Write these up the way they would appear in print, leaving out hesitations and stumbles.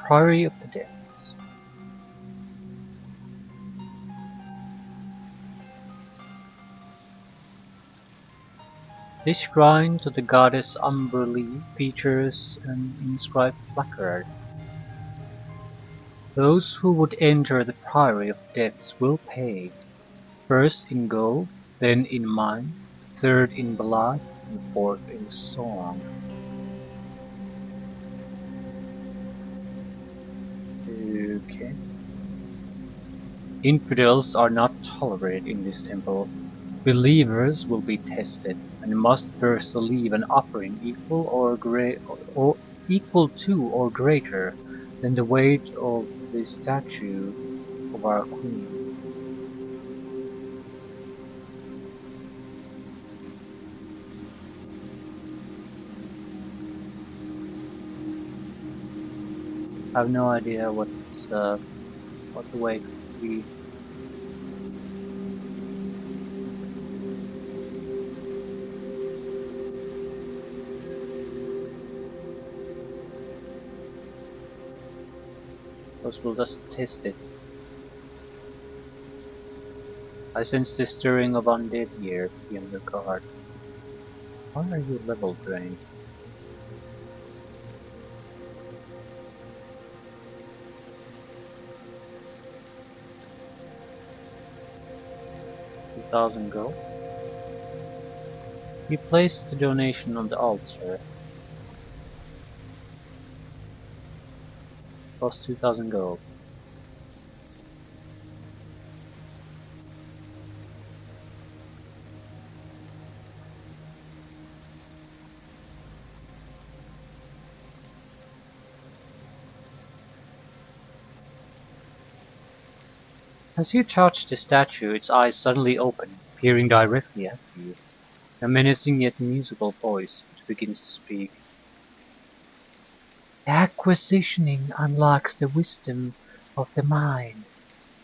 Priory of the Depths. This shrine to the goddess Umberlee features an inscribed placard. Those who would enter the Priory of Depths will pay, first in gold, then in mind, third in blood, and fourth in song. Okay. Infidels are not tolerated in this temple. Believers will be tested, and must first leave an offering equal to or greater than the weight of the statue of our Queen. I have no idea what the weight would be. But we'll just test it. I sense the stirring of undead here beyond the guard. Why are you level drained? $2,000 gold. You placed the donation on the altar. Cost 2,000 gold. As you touch the statue, its eyes suddenly open, peering directly at you. A menacing yet musical voice begins to speak. Acquisitioning unlocks the wisdom of the mind,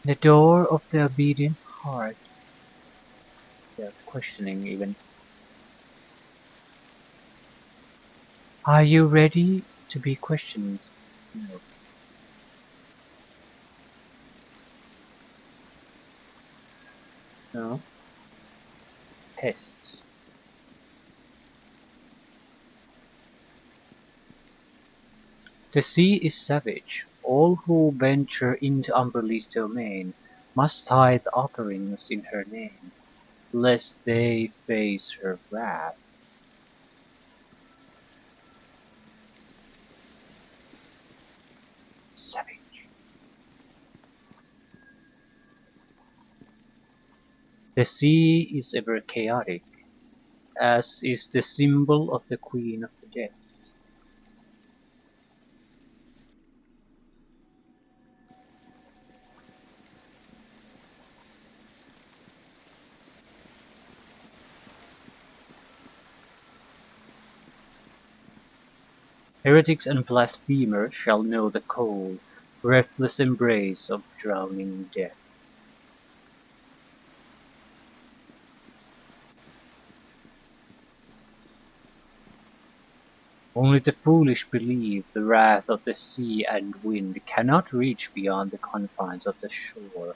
the door of the obedient heart. Yeah, questioning even. Are you ready to be questioned? No. No. Pests. The sea is savage. All who venture into Umberlee's domain must tithe offerings in her name, lest they face her wrath. Savage. The sea is ever chaotic, as is the symbol of the Queen of the Depths. Heretics and blasphemers shall know the cold, breathless embrace of drowning death. Only the foolish believe the wrath of the sea and wind cannot reach beyond the confines of the shore.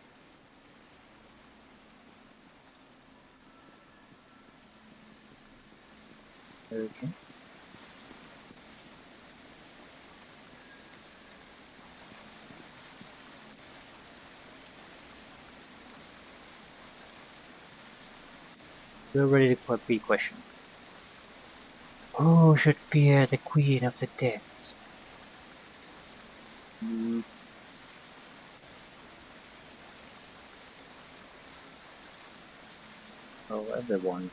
Okay. We're ready for a big question. Who should fear the Queen of the Depths? Oh, everyone.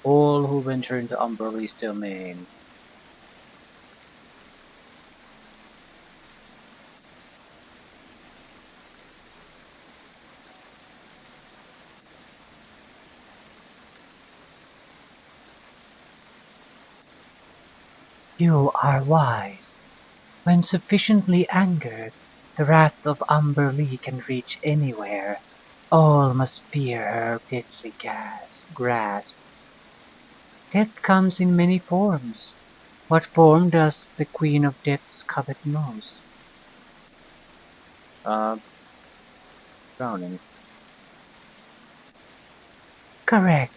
All who venture into Umberlee's domain. You are wise. When sufficiently angered, the wrath of Umberlee can reach anywhere. All must fear her deadly grasp. Death comes in many forms. What form does the Queen of Deaths covet most? Uh, drowning. Correct.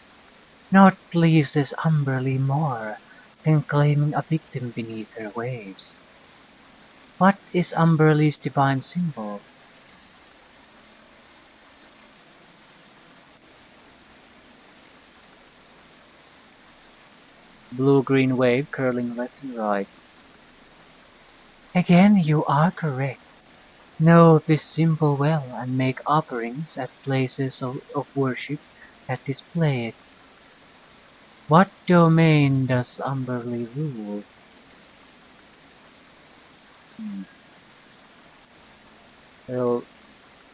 Not pleases Umberlee more than claiming a victim beneath her waves. What is Umberlee's divine symbol? Blue-green wave curling left and right. Again, you are correct. Know this symbol well and make offerings at places of worship that display it. What domain does Umberlee rule? Hmm. Well,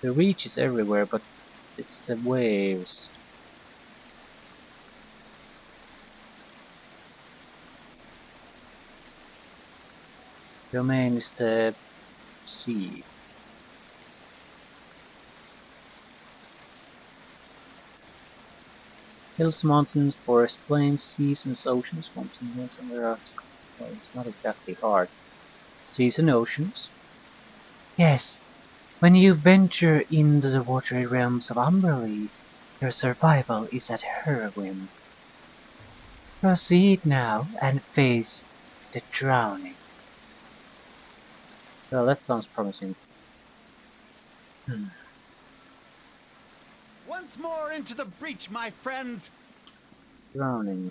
the reach is everywhere, but it's the waves. Domain is the sea. Hills, mountains, forests, plains, seas and oceans, mountain hills and rocks. Well, it's not exactly hard. Seas and oceans. Yes, when you venture into the watery realms of Umberlee, your survival is at her whim. Proceed now and face the drowning. Well, that sounds promising. Once more into the breach, my friends! Drowning.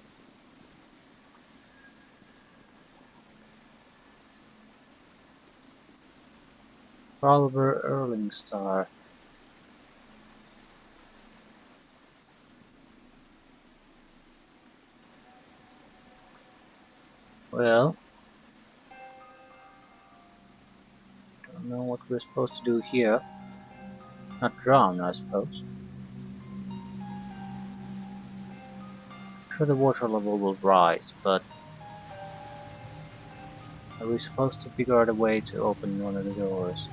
Oliver Erlingstar. Well, don't know what we're supposed to do here. Not drown, I suppose. Sure, the water level will rise, but are we supposed to figure out a way to open one of the doors?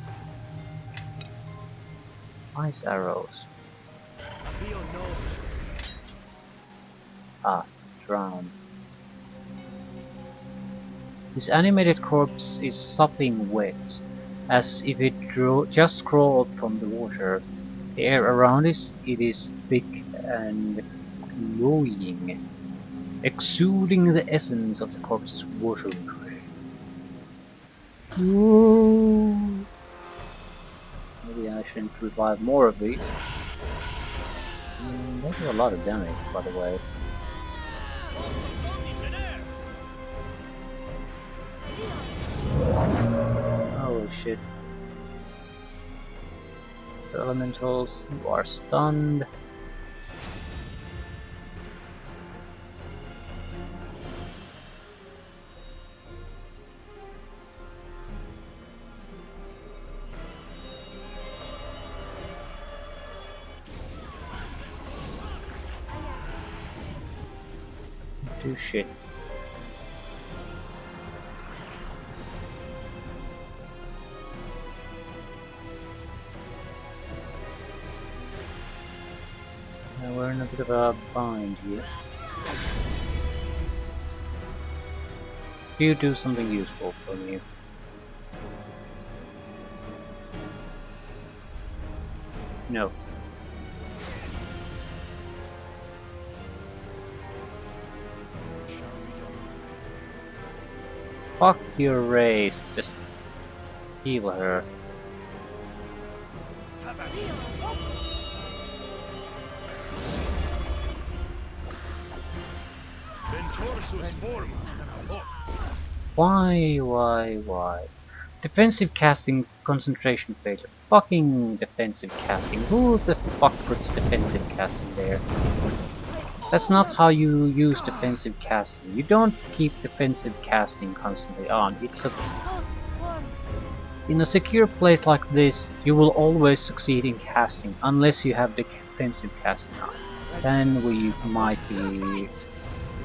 Ice arrows. Ah, drown. His animated corpse is sopping wet, as if it just crawled from the water. The air around it is thick and cloying, exuding the essence of the corpse's watery. Ooh. Maybe I shouldn't revive more of these. They do a lot of damage, by the way. Oh shit. The elementals, you are stunned. Do shit. Now we're in a bit of a bind here. You do something useful for me. No. Fuck your race, just heal her. Why? Defensive casting, concentration failure. Fucking defensive casting. Who the fuck puts defensive casting there? That's not how you use defensive casting. You don't keep defensive casting constantly on. In a secure place like this, you will always succeed in casting, unless you have the defensive casting on. Then we might be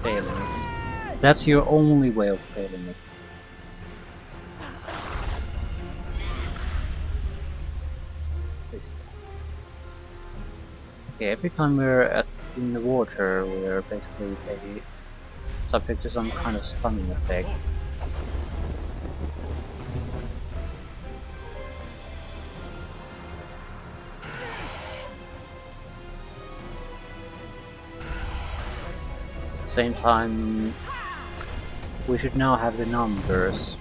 failing it. That's your only way of failing it. Okay, every time we're in the water, we're basically subject to some kind of stunning effect. At the same time, we should now have the numbers.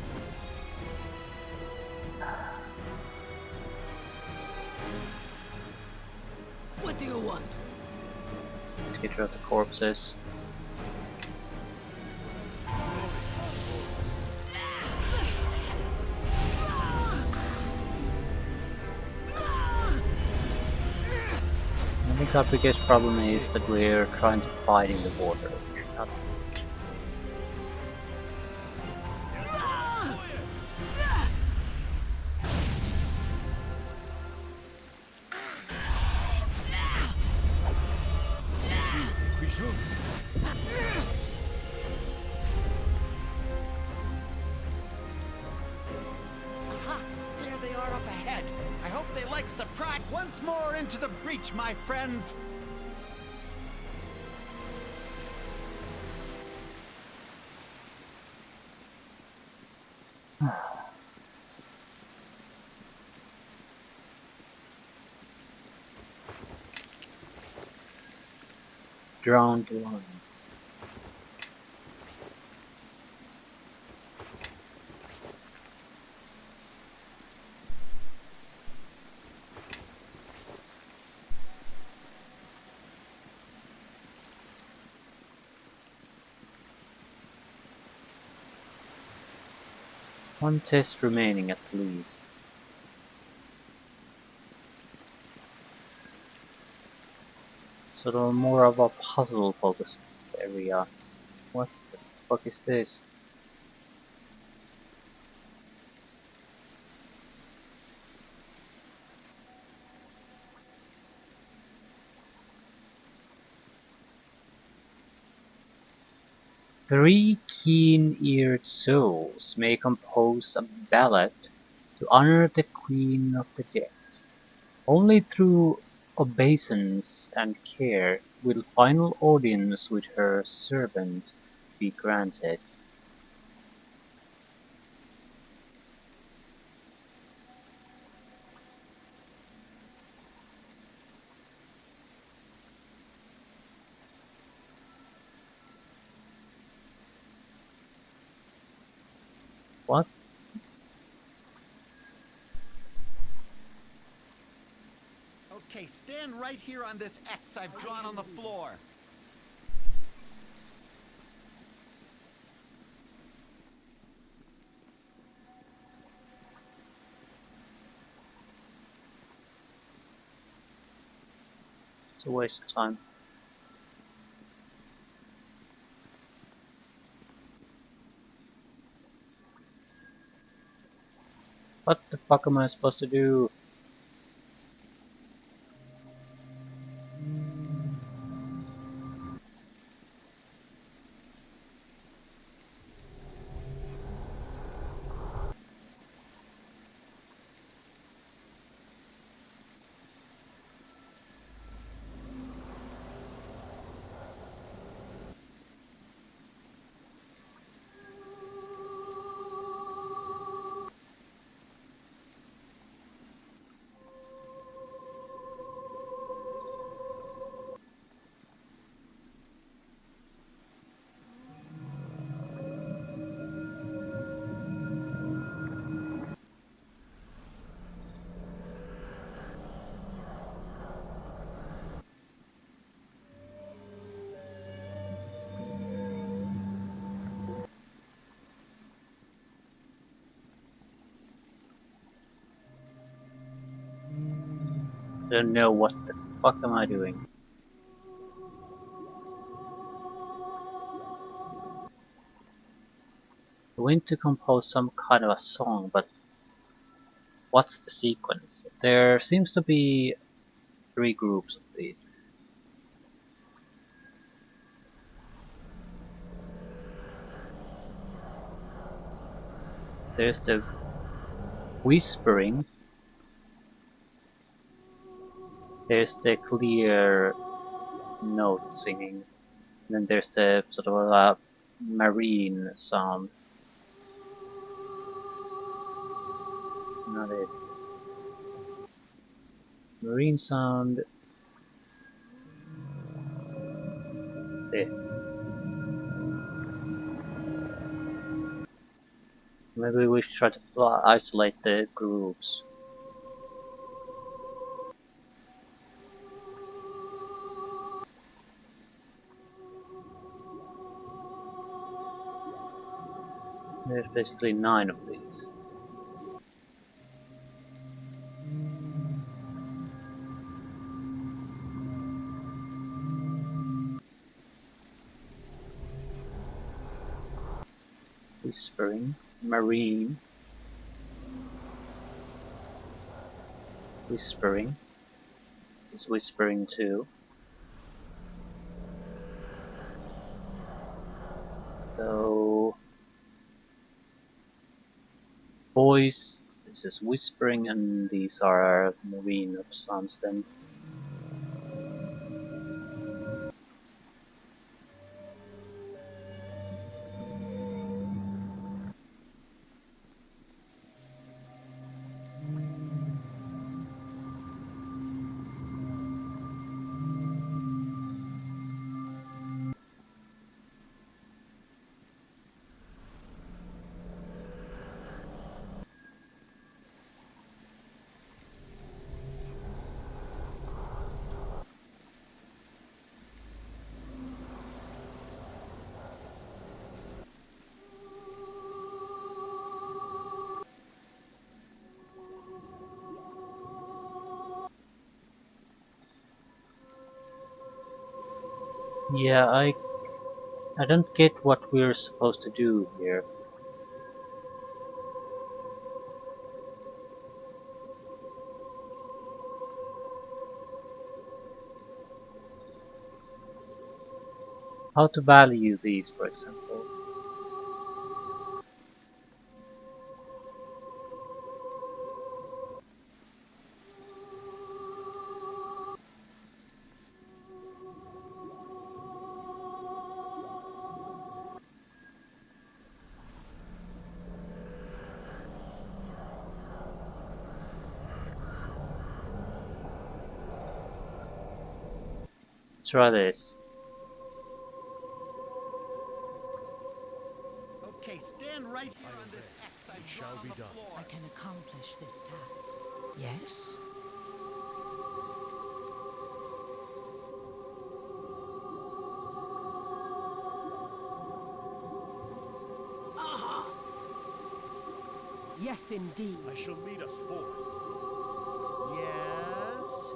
What do you want? Let's get rid of the corpses. I think our biggest problem is that we're trying to fight in the water. We should not. We should. Aha! There they are up ahead. I hope they like surprise. Once more into the breach, my friends. Drowned line. One test remaining at least. Sort of more of a puzzle focused area. What the fuck is this? Three keen-eared souls may compose a ballad to honor the Queen of the Jets. Only through obeisance and care will final audience with her servant be granted. What? Okay, stand right here on this X I've drawn on the floor. It's a waste of time. What the fuck am I supposed to do? I don't know what the fuck am I doing. I went to compose some kind of a song, but what's the sequence? There seems to be three groups of these. There's the whispering, there's the clear note singing, and then there's the sort of marine sound. It's not it. Marine sound. This. Maybe we should try to isolate the groups. There's basically 9 of these. Whispering, marine, whispering. This is whispering too. So voice, this is whispering, and these are marine of sounds then. Yeah, I don't get what we're supposed to do here. How to value these, for example. Let's try this. Okay, stand right here on this X I shall be done. I can accomplish this task. Yes? Yes, indeed. I shall lead us forth. Yes.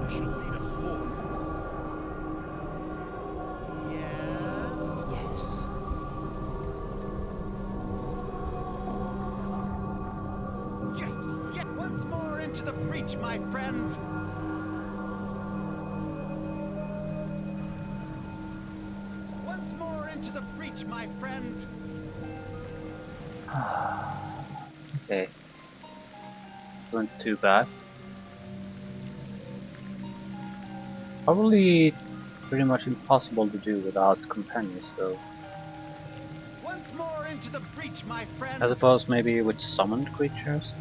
I shall lead us forth. Yes. Yes. Yes. Get once more into the breach, my friends. Once more into the breach, my friends. Okay. Wasn't too bad. Probably pretty much impossible to do without companions though. Once more into the breach, my friends. I suppose maybe with summoned creatures?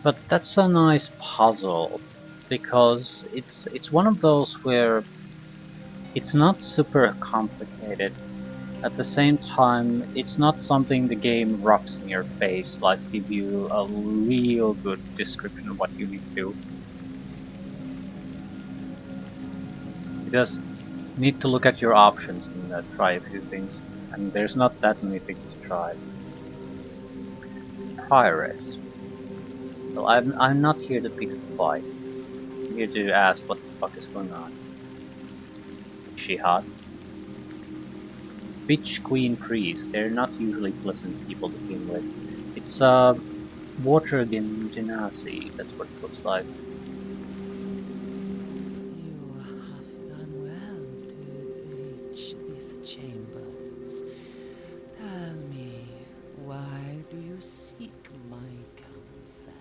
But that's a nice puzzle, because it's one of those where it's not super complicated. At the same time, it's not something the game rocks in your face, like give you a real good description of what you need to do. You just need to look at your options and try a few things, and there's not that many things to try. Prioress. So I'm not here to pick a fight. I'm here to ask what the fuck is going on. Is she hot? Bitch Queen Priest, they're not usually pleasant people to begin with. It's water genasi, that's what it looks like. You have done well to reach these chambers. Tell me, why do you seek my counsel?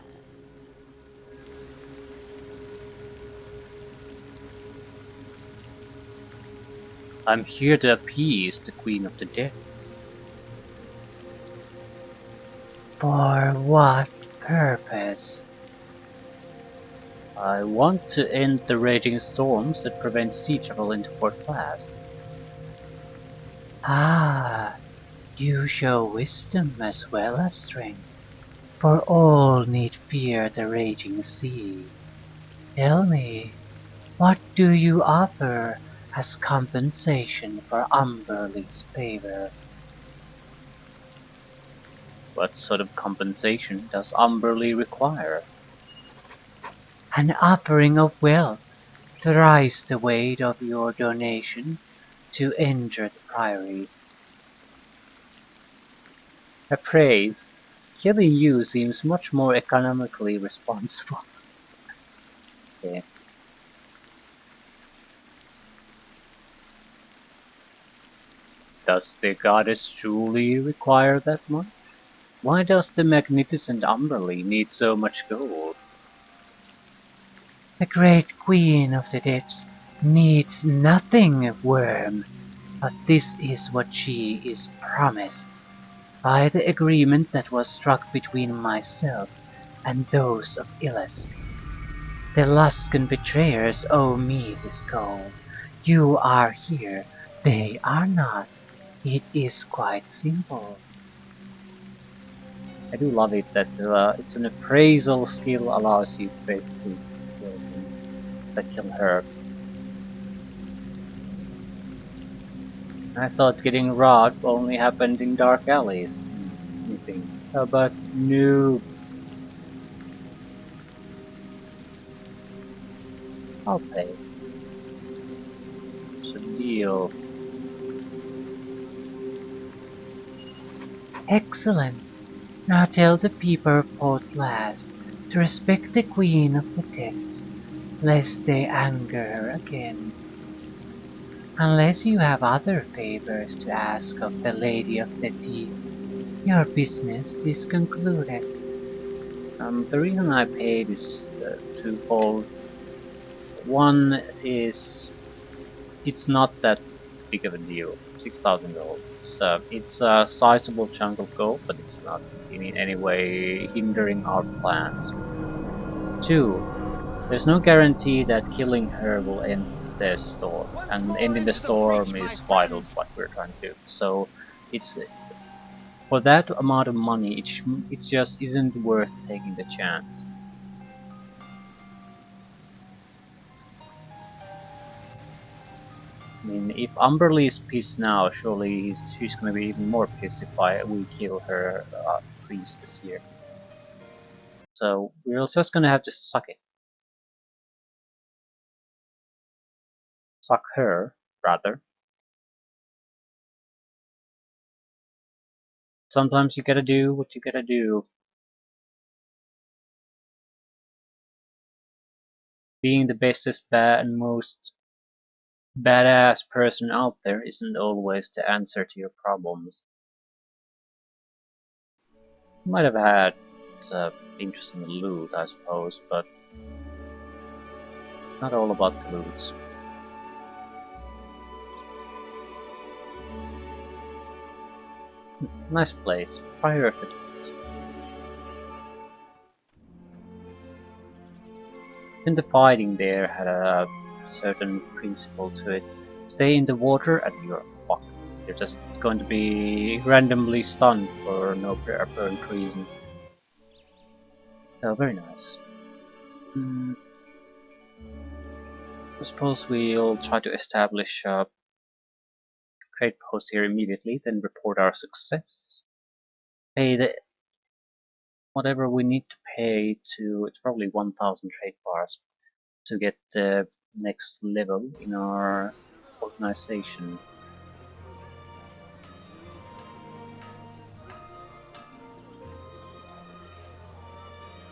I'm here to appease the Queen of the Depths. For what purpose? I want to end the raging storms that prevent sea travel into Port Llast. Ah, you show wisdom as well as strength, for all need fear the raging sea. Tell me, what do you offer as compensation for Umberlee's favor? What sort of compensation does Umberlee require? An offering of wealth, thrice the weight of your donation, to enter the priory. A praise. Killing you seems much more economically responsible. Yeah. Does the goddess truly require that much? Why does the magnificent Umberlee need so much gold? The great queen of the depths needs nothing, worm, but this is what she is promised by the agreement that was struck between myself and those of Llast. The Luskan betrayers owe me this gold. You are here, they are not. It is quite simple. I do love it that it's an appraisal skill allows you to basically kill him, kill her. I thought getting robbed only happened in dark alleys. You think, but no, I'll pay. It's a deal. Excellent. Now tell the people of Port Llast to respect the Queen of the Depths, lest they anger her again. Unless you have other favors to ask of the Lady of the Deep, your business is concluded. The reason I paid is twofold. One is it's not that big of a deal. 6,000 gold. It's a sizable chunk of gold, but it's not in any way hindering our plans. Two, there's no guarantee that killing her will end the storm, Once and more ending the into the breach, storm my is vital to friends! what we're trying to do. So it's for that amount of money, it just isn't worth taking the chance. I mean, if Umberlee is pissed now, surely she's gonna be even more pissed if we kill her priest this year. So we're just gonna have to suck it. Suck her, rather. Sometimes you gotta do what you gotta do. Being the bestest and most badass person out there isn't always the answer to your problems. You might have had interesting loot, I suppose, but not all about the loot. Nice place. Priority. And the fighting there had a certain principle to it. Stay in the water and you're fucked. You're just going to be randomly stunned for no apparent reason. So very nice. I suppose we'll try to establish a trade post here immediately, then report our success. Pay whatever we need to pay to, it's probably 1,000 trade bars to get the next level in our organization.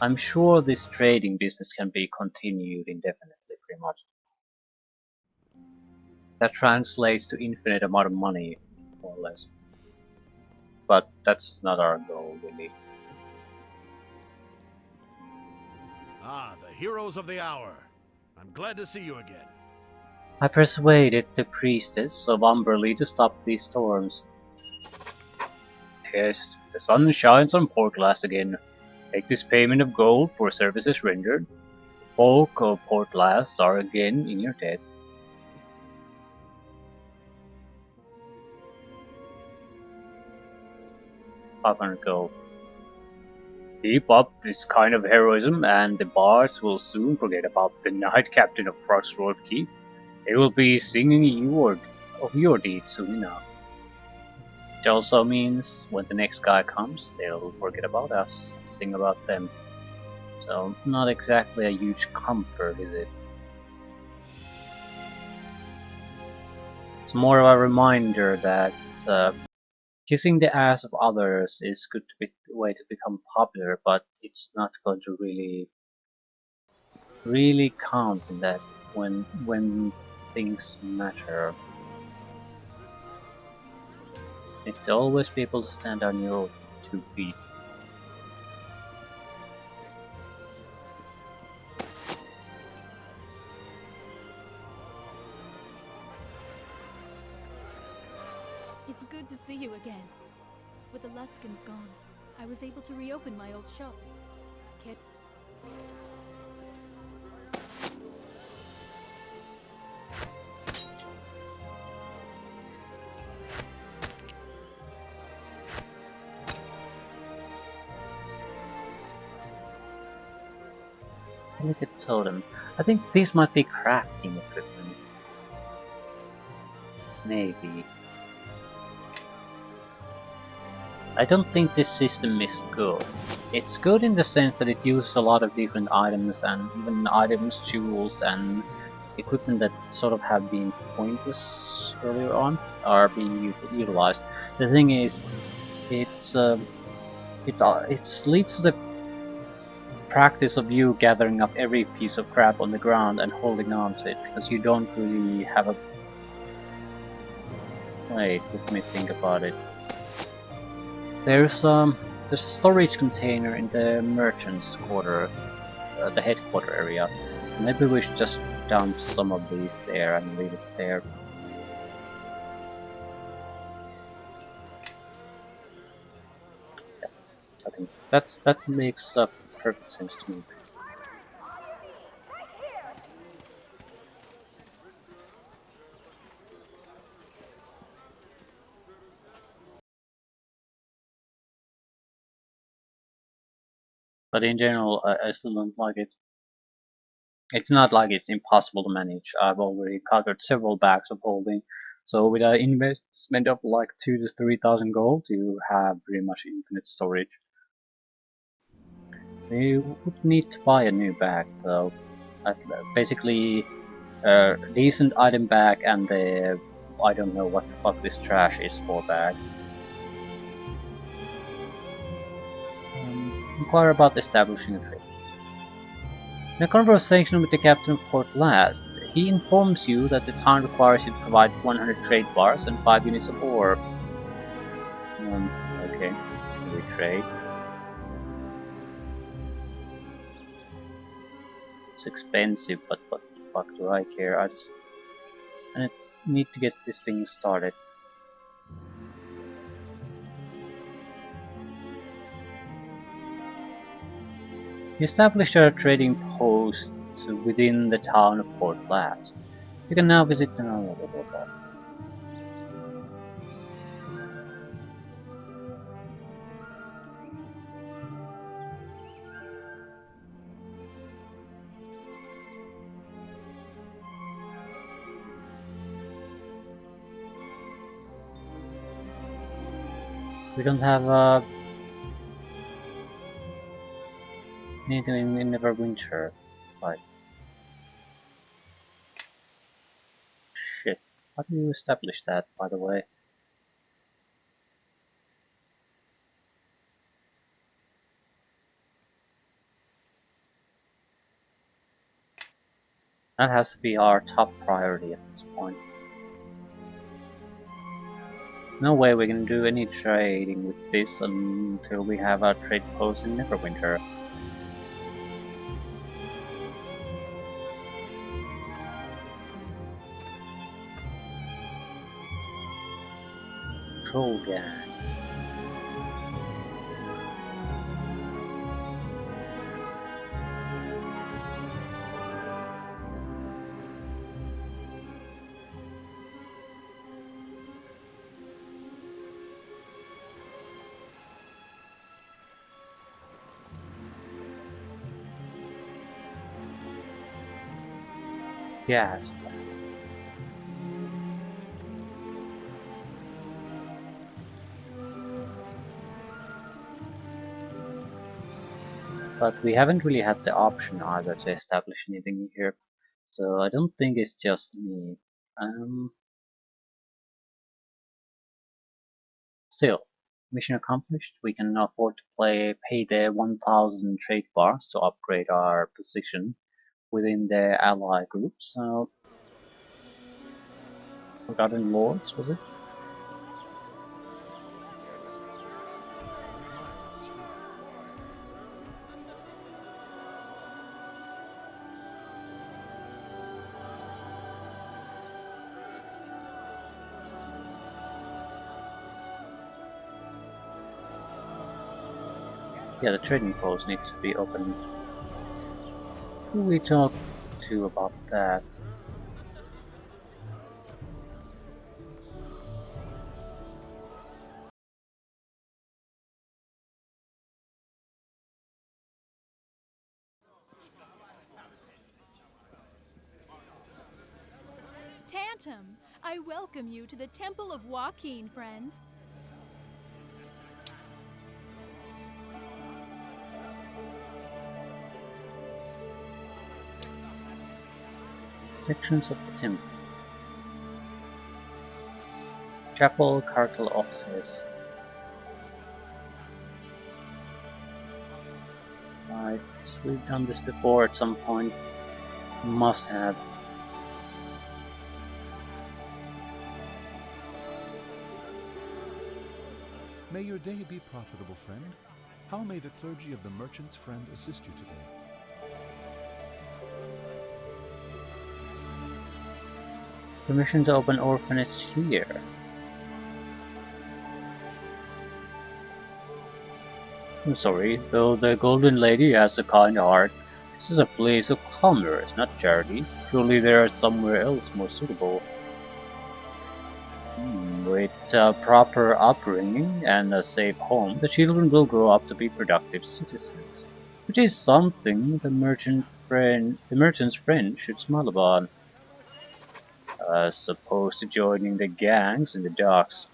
I'm sure this trading business can be continued indefinitely, pretty much. That translates to infinite amount of money, more or less. But that's not our goal, really. Ah, the heroes of the hour. I'm glad to see you again. I persuaded the priestess of Umberlee to stop these storms. Yes, the sun shines on Port Llast again. Take this payment of gold for services rendered. Folk of Port Llast are again in your debt. $500 gold. Keep up this kind of heroism, and the bards will soon forget about the Knight Captain of Crossroad Keep. They will be singing of your deeds soon enough. Which also means when the next guy comes, they'll forget about us, sing about them. So not exactly a huge comfort, is it? It's more of a reminder that kissing the ass of others is good way to become popular, but it's not going to really count in that when things matter. You need to always be able to stand on your 2 feet. It's good to see you again. With the Luskins gone, I was able to reopen my old shop. Kid. Look at totem. I think these might be crafting equipment. Maybe. I don't think this system is good. It's good in the sense that it uses a lot of different items, and even items, jewels, and equipment that sort of have been pointless earlier on are being utilized. The thing is, it leads to the practice of you gathering up every piece of crap on the ground and holding on to it, because you don't really have a... Wait, let me think about it. There's a storage container in the merchant's quarter, the headquarter area. Maybe we should just dump some of these there and leave it there. Yeah, I think that makes perfect sense to me. But in general, I still don't like it. It's not like it's impossible to manage. I've already covered several bags of holding, so with an investment of like 2 to 3,000 gold, you have pretty much infinite storage. We would need to buy a new bag though. Basically, a decent item bag and the I don't know what the fuck this trash is for bag. Inquire about establishing a trade. In a conversation with the captain of Port Llast, he informs you that the town requires you to provide 100 trade bars and 5 units of ore. Okay, we trade. It's expensive, but what the fuck do I care? I need to get this thing started. You established a trading post within the town of Port Llast. You can now visit the We don't have anything in Neverwinter. Right. Shit. How do you establish that, by the way? That has to be our top priority at this point. There's no way we can do any trading with this until we have our trade post in Neverwinter. Troll gang. Yes. But we haven't really had the option either to establish anything here, so I don't think it's just me. Still, mission accomplished. We can afford to pay the 1,000 trade bars to upgrade our position within the ally group. So, Forgotten Lords, was it? Yeah, the trading post needs to be open. Who we talk to about that? Tantum, I welcome you to the Temple of Joaquin, friends. Sections of the temple. Chapel, Cartel offices. Right, so we've done this before at some point. Must have. May your day be profitable, friend. How may the clergy of the Merchant's Friend assist you today? Permission to open orphanage here. I'm sorry, though the Golden Lady has a kind heart. This is a place of commerce, not charity. Surely there is somewhere else more suitable. With a proper upbringing and a safe home, the children will grow up to be productive citizens. Which is something the merchant's friend should smile upon. As opposed to joining the gangs in the docks.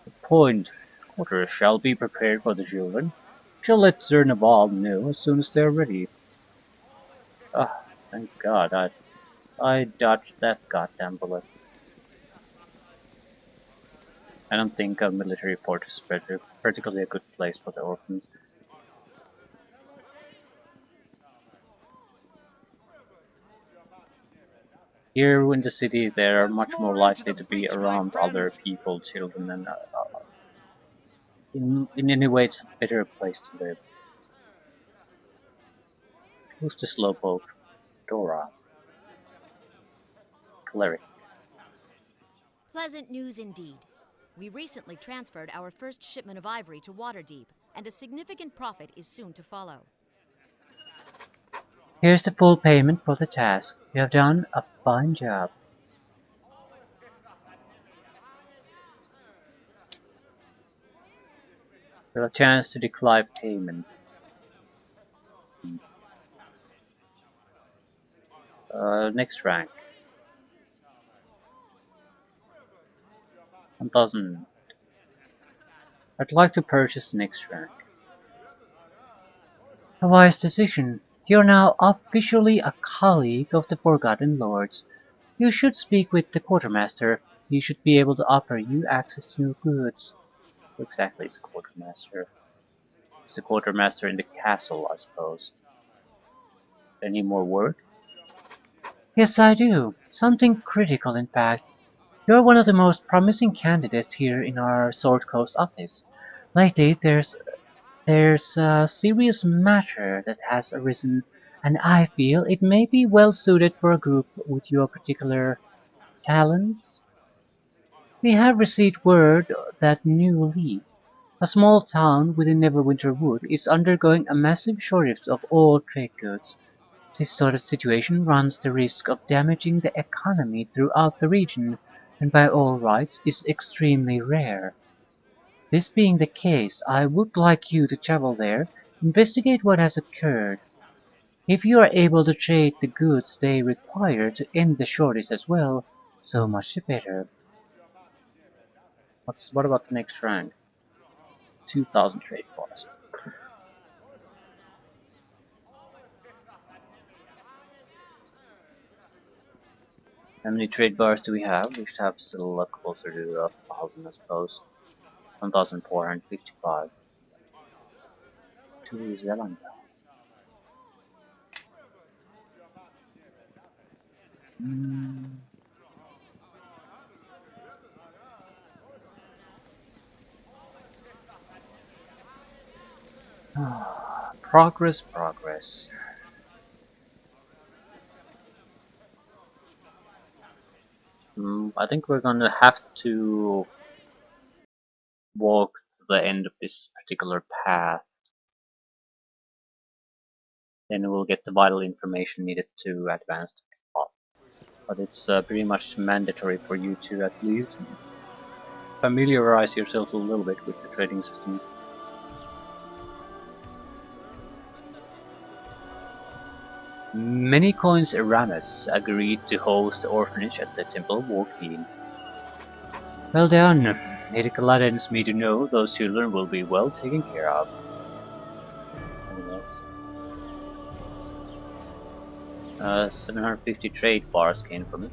The point, quarters shall be prepared for the children. Shall let Zernaval know as soon as they are ready. Ah, thank God, I dodged that goddamn bullet. I don't think a military port is particularly a good place for the orphans. Here in the city, they are Once much more more into likely the to be breach, my around other friends. people, children, and in any way, it's a better place to live. Who's the slowpoke? Dora. Cleric. Pleasant news indeed. We recently transferred our first shipment of ivory to Waterdeep, and a significant profit is soon to follow. Here's the full payment for the task. You have done a fine job. You have a chance to decline payment. Next rank. 1,000. I'd like to purchase the next rank. A wise decision. You're now officially a colleague of the Forgotten Lords. You should speak with the quartermaster. He should be able to offer you access to new goods. Who exactly is the quartermaster? It's the quartermaster in the castle, I suppose. Any more work? Yes, I do. Something critical, in fact. You're one of the most promising candidates here in our Sword Coast office. Lately, there's a serious matter that has arisen, and I feel it may be well suited for a group with your particular talents. We have received word that New Lee, a small town within Neverwinter Wood, is undergoing a massive shortage of all trade goods. This sort of situation runs the risk of damaging the economy throughout the region, and by all rights is extremely rare. This being the case, I would like you to travel there, investigate what has occurred. If you are able to trade the goods they require to end the shortage as well, so much the better. What about the next rank? 2,000 trade bars. How many trade bars do we have? We should have still closer to 1,000, I suppose. 1,455. To Zealand. Mm. Progress, progress. I think we're gonna have to walk to the end of this particular path. Then we'll get the vital information needed to advance the plot. But it's pretty much mandatory for you to at least familiarize yourself a little bit with the trading system. Many coins Eramis agreed to host the orphanage at the Temple of Wokin. Well done. It gladdens me to know those children will be well taken care of. 750 trade bars came from it.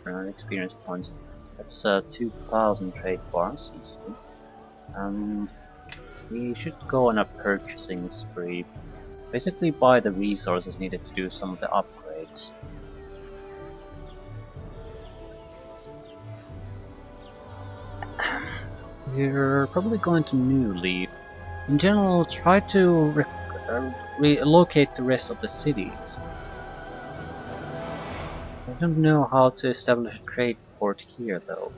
300 experience points. That's 2,000 trade bars easily. We should go on a purchasing spree. Basically buy the resources needed to do some of the upgrades. We're probably going to New Leaf. In general, try to relocate the rest of the cities. I don't know how to establish a trade port here though.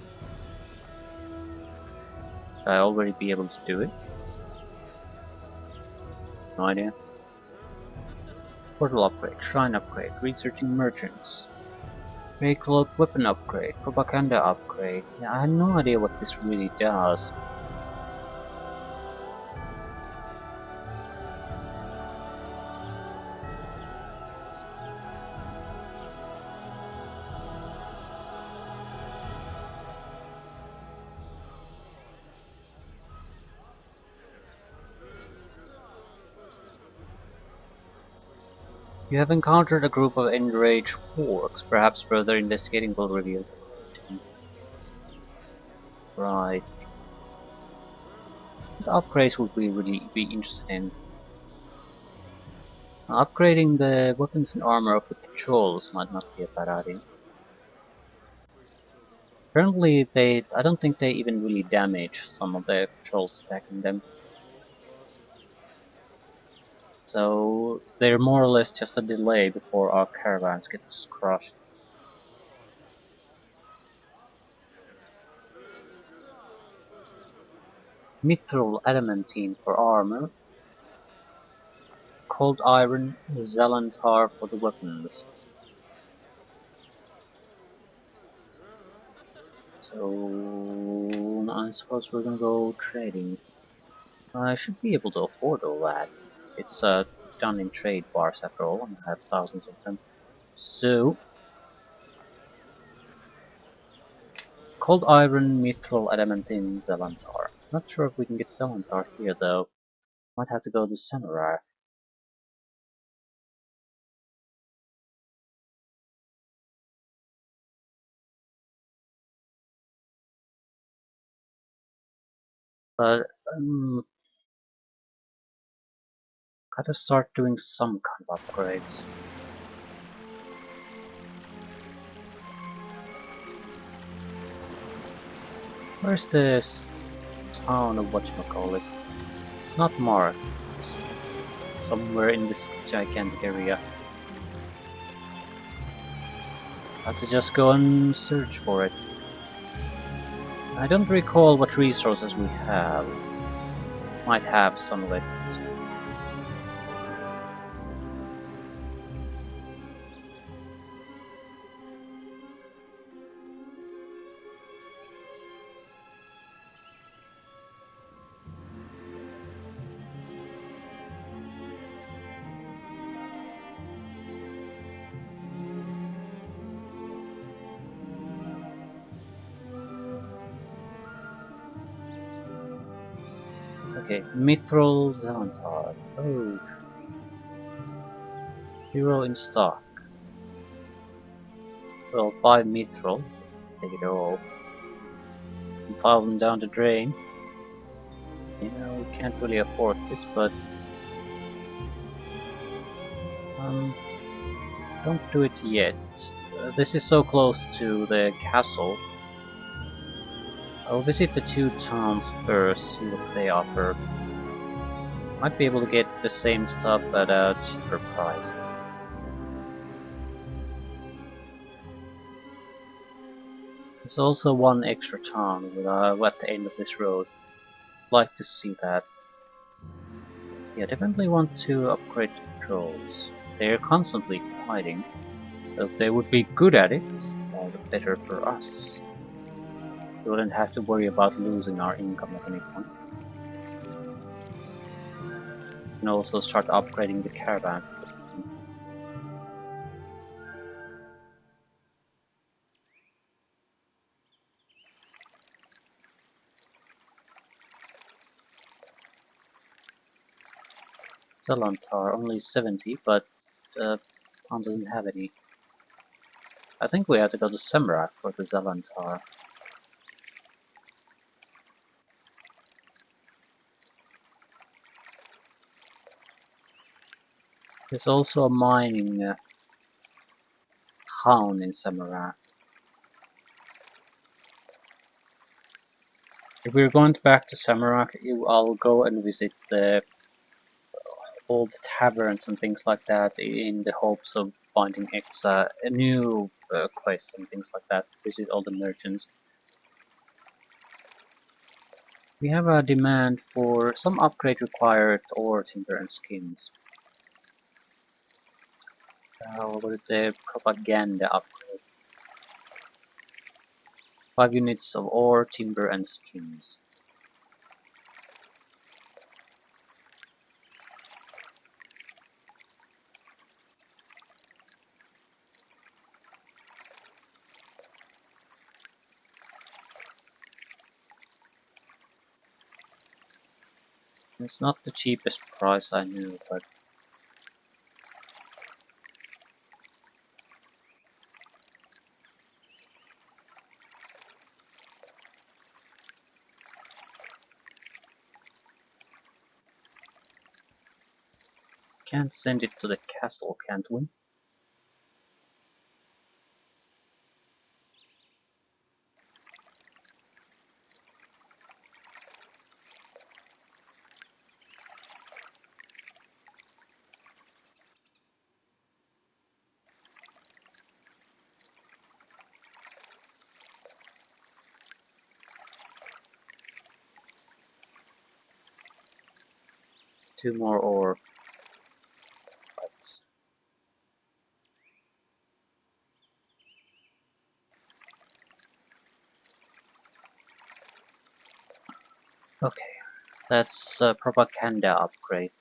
Should I already be able to do it? No idea. Portal upgrade, shrine upgrade, researching merchants. Grey cloak weapon upgrade, propaganda upgrade. Yeah, I have no idea what this really does. You have encountered a group of enraged orcs. Perhaps further investigating will reveal the origin. Right. The upgrades would we really be interested in. Upgrading the weapons and armor of the patrols might not be a bad idea. Currently, I don't think they even really damage some of the patrols attacking them. So they're more or less just a delay before our caravans get crushed. Mithril adamantine for armor, cold iron, zalantar for the weapons. So I suppose we're gonna go trading. I should be able to afford all that. It's done in trade bars after all, and I have thousands of them. So cold iron, mithril, adamantine, zalantar. Not sure if we can get zalantar here though. Might have to go to samurai. But gotta start doing some kind of upgrades. Where's this town of whatchamacallit? It's not marked. It's somewhere in this gigantic area. I have to just go and search for it. I don't recall what resources we have. Might have some of it. Okay, Mithril Xantar. Oh, hero in stock. Well, 5 Mithril. Take it all. 1,000 down the drain. Yeah, we can't really afford this, but don't do it yet. This is so close to the castle. I'll visit the 2 towns first, see what they offer. Might be able to get the same stuff at a cheaper price. There's also one extra town at the end of this road. Like to see that. Yeah, definitely want to upgrade the patrols. They're constantly fighting. So if they would be good at it, all the better for us. We wouldn't have to worry about losing our income at any point. And also start upgrading the caravans. Zelantar only 70, but town doesn't have any. I think we have to go to Semrak for the Zelantar. There's also a mining town in Semrak. If we're going back to Semrak, I'll go and visit the old taverns and things like that in the hopes of finding a new quests and things like that. Visit all the merchants. We have a demand for some upgrade required ore, timber and skins. What is the propaganda upgrade? 5 units of ore, timber and skins. It's not the cheapest price I know, but can't send it to the castle, can't we? Two more ore. But okay, that's a propaganda upgrade.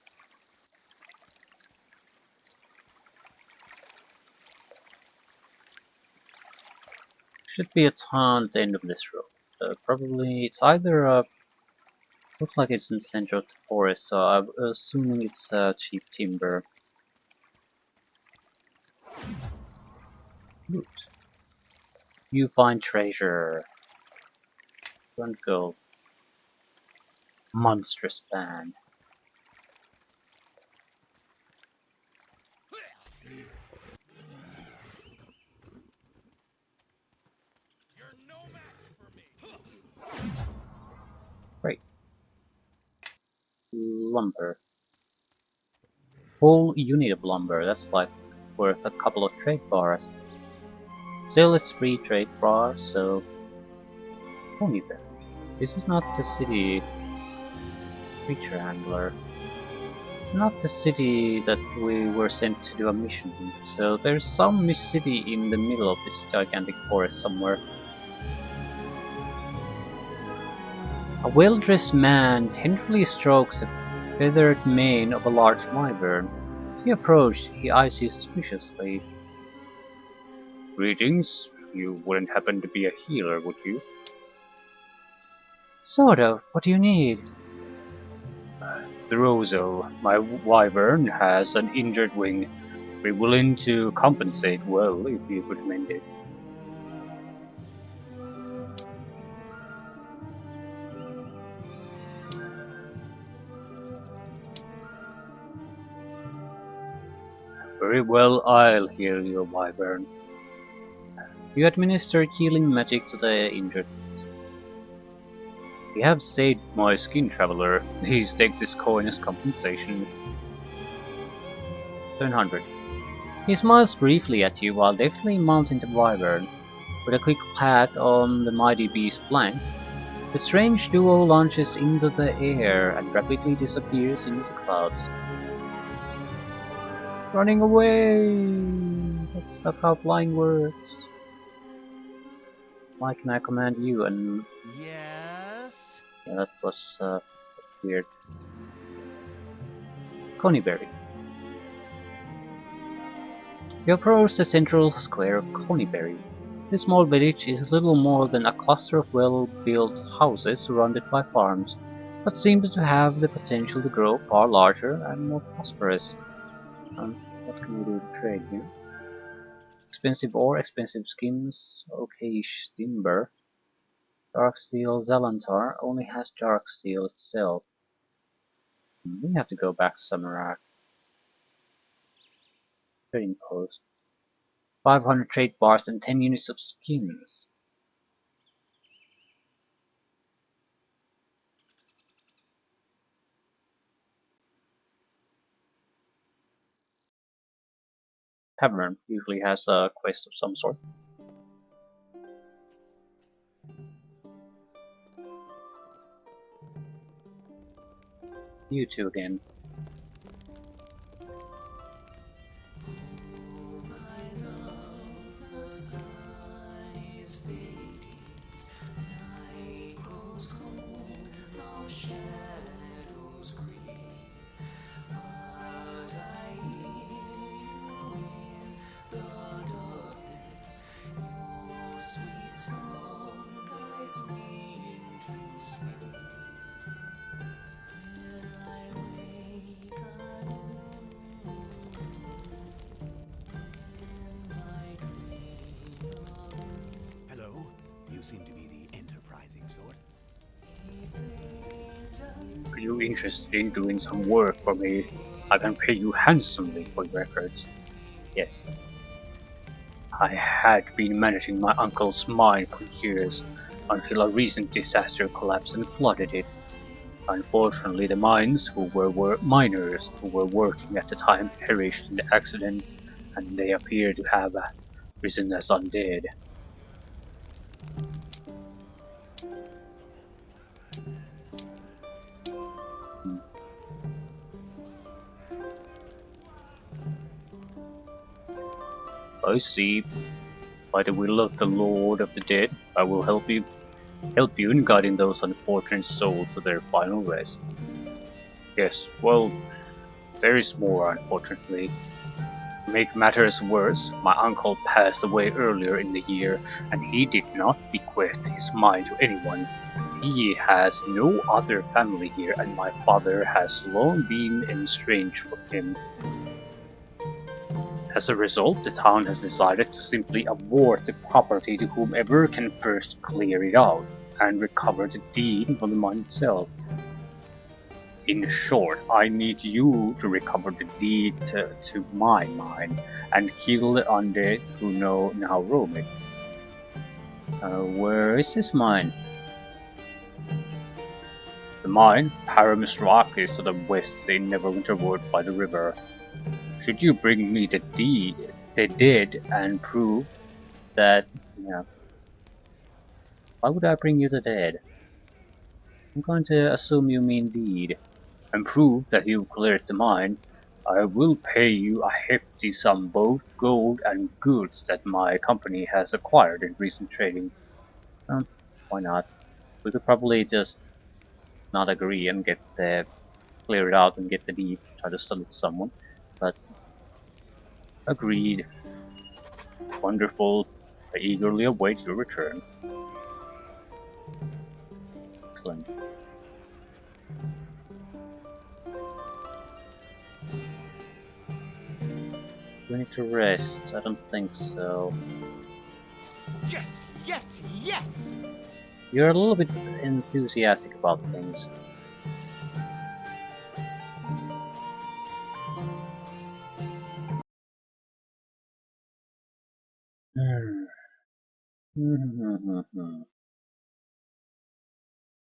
Should be a town at the end of this road. Probably it's either looks like it's in the center of the forest, so I'm assuming it's cheap timber. Loot. You find treasure. Don't go. Monstrous band. You're no match for me. Lumber. Whole unit of lumber, that's like worth a couple of trade bars. Still, it's free trade bar, so only better. This is not the city creature handler. It's not the city that we were sent to do a mission in, so there's some city in the middle of this gigantic forest somewhere. A well-dressed man tenderly strokes the feathered mane of a large wyvern. As he approached, he eyes you suspiciously. Greetings. You wouldn't happen to be a healer, would you? Sort of. What do you need? Throzo, my wyvern has an injured wing. We're willing to compensate well if you could mend it. Very well, I'll heal your wyvern. You administer healing magic to the injured. You have saved my skin traveler. Please take this coin as compensation. 700. He smiles briefly at you while deftly mounting the wyvern. With a quick pat on the mighty beast's flank, the strange duo launches into the air and rapidly disappears into the clouds. Running away! That's not how flying works. Why can I command you? And Yes? yeah, that was weird. Coneyberry. You approach the central square of Coneyberry. This small village is little more than a cluster of well-built houses surrounded by farms, but seems to have the potential to grow far larger and more prosperous. What can we do to trade here? Expensive ore, expensive skins, okayish timber. Dark steel Zalantar only has dark steel itself. We have to go back to Samarak. Trading post. 500 trade bars and 10 units of skins. Tavern usually has a quest of some sort. You two again. Hello? You seem to be the enterprising sort. Are you interested in doing some work for me? I can pay you handsomely for your efforts. Yes. I had been managing my uncle's mine for years, until a recent disaster collapsed and flooded it. Unfortunately, the miners who were working at the time perished in the accident, and they appear to have risen as undead. I see. By the will of the Lord of the Dead, I will help you in guiding those unfortunate souls to their final rest. Yes, well, there is more, unfortunately. To make matters worse, my uncle passed away earlier in the year, and he did not bequeath his mine to anyone. He has no other family here, and my father has long been estranged from him. As a result, the town has decided to simply award the property to whomever can first clear it out, and recover the deed from the mine itself. In short, I need you to recover the deed to my mine, and kill the undead who now roam it. Where is this mine? The The mine, Paramus Rock, is to the west in Neverwinter Wood by the river. Should you bring me the deed and prove that, yeah, why would I bring you the dead? I'm going to assume you mean deed, and prove that you've cleared the mine. I will pay you a hefty sum, both gold and goods that my company has acquired in recent trading. Why not? We could probably just not agree and get the clear it out and get the deed, try to sell it to someone. But agreed. Wonderful. I eagerly await your return. Excellent. Do we need to rest? I don't think so. Yes, yes, yes! You're a little bit enthusiastic about things.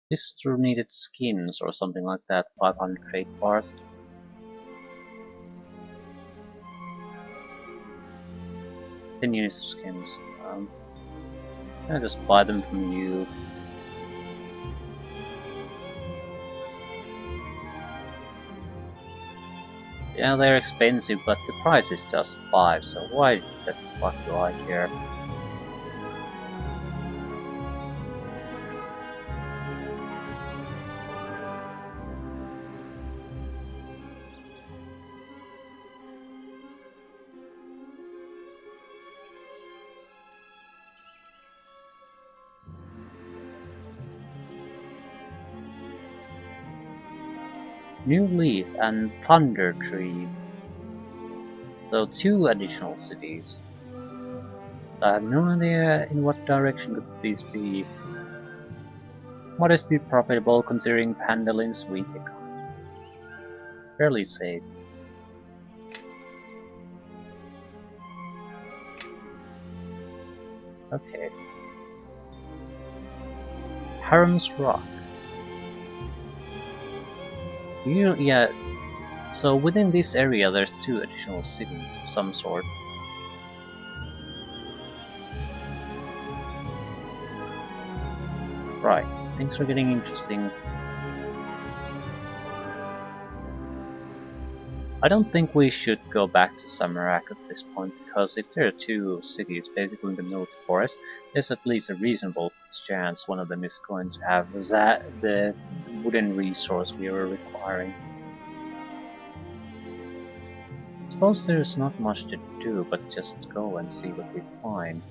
This store needed skins or something like that. 500 trade bars. 10 units of skins. I'll just buy them from you. Yeah, they're expensive, but the price is just 5, so why the fuck do I care? New Leaf and Thunder Tree. So 2 additional cities. I have no idea in what direction could these be. Modestly profitable considering Pandalin's weak economy. Fairly safe. Okay. Harem's Rock. Yeah, so within this area there's 2 additional cities of some sort. Right, things are getting interesting. I don't think we should go back to Samarak at this point, because if there are 2 cities basically in the middle of the forest, there's at least a reasonable chance one of them is going to have the wooden resource we were requiring. I suppose there's not much to do but just go and see what we find.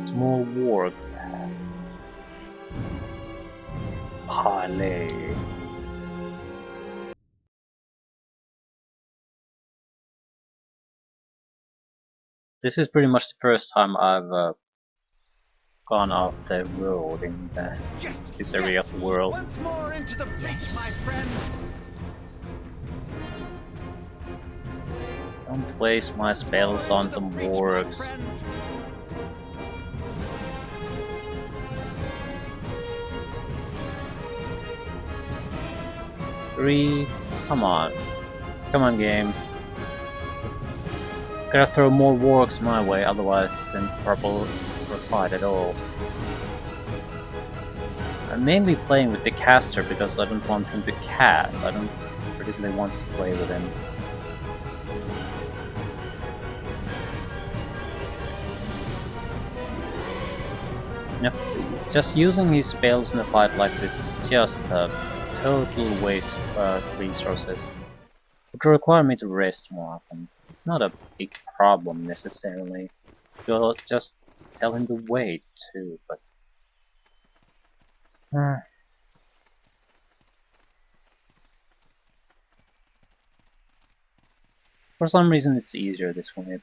Small warg. Parley. This is pretty much the first time I've gone off the road in Yes, this area of the world. Once more into the breach, my friends! Don't waste my spells on some wargs. 3, come on. Come on, game. Gotta throw more wargs my way, otherwise then probably never fight at all. I'm mainly playing with the caster because I don't want him to cast. I don't particularly want to play with him. Yep. Just using his spells in a fight like this is just a total waste of resources. It will require me to rest more often. It's not a big problem necessarily. You'll just tell him to wait too, but... For some reason it's easier this way.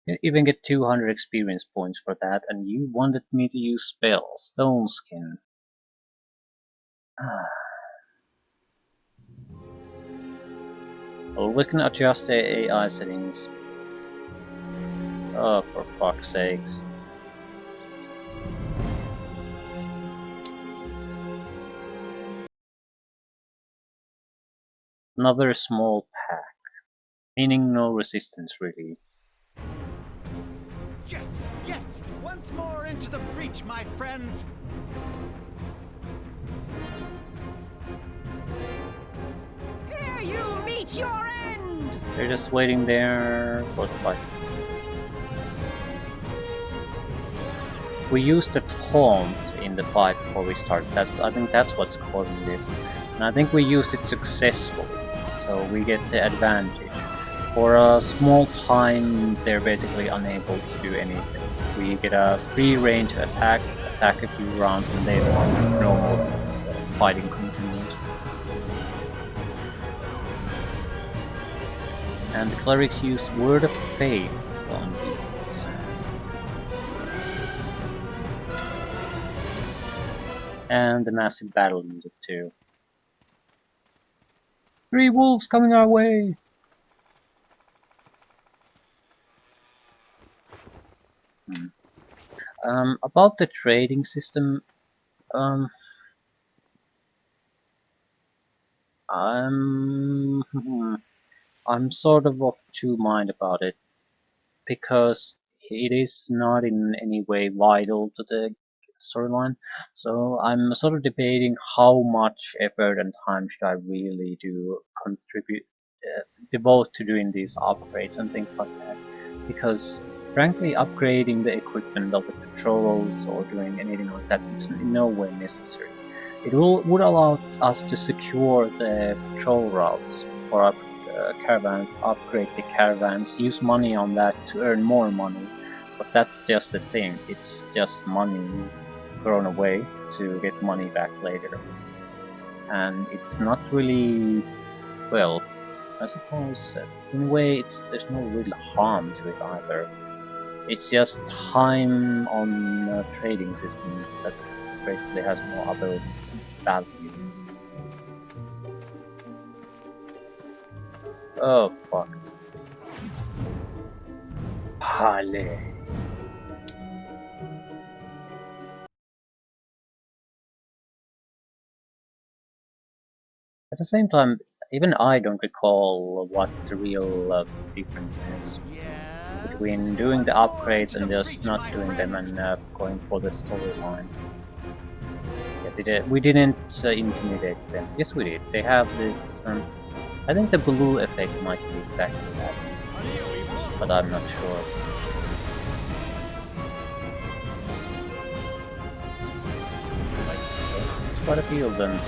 You even get 200 experience points for that, and you wanted me to use spells. Stone Skin. Well, we can adjust the AI settings. Oh, for fuck's sakes. Another small pack, meaning no resistance really. Yes, yes! Once more into the breach, my friends! Here you meet your end! They're just waiting there for the fight. We used the taunt in the fight before we start. I think that's what's causing this. And I think we used it successfully, so we get the advantage. For a small time, they're basically unable to do anything. We get a free range attack a few rounds, and then normal fighting continues. And the clerics used Word of Faith on these. And the massive battle music too. 3 wolves coming our way! About the trading system, I'm I'm sort of two mind about it, because it is not in any way vital to the storyline. So I'm sort of debating how much effort and time should I really devote to doing these upgrades and things like that. Because frankly, upgrading the equipment of the patrols or doing anything like that is in no way necessary. It would allow us to secure the patrol routes for our caravans, upgrade the caravans, use money on that to earn more money. But that's just the thing, it's just money thrown away to get money back later. And it's not really, well, I suppose in a way there's no real harm to it either. It's just time on a trading system that basically has no other value. Oh fuck. Hale. At the same time, even I don't recall what the real difference is Yes? between doing the Once more upgrades into and the just breach, not my doing them friends! and going for the storyline. Yeah, we didn't intimidate them. Yes, we did. They have this. I think the blue effect might be exactly that, but I'm not sure. There's quite a few of them.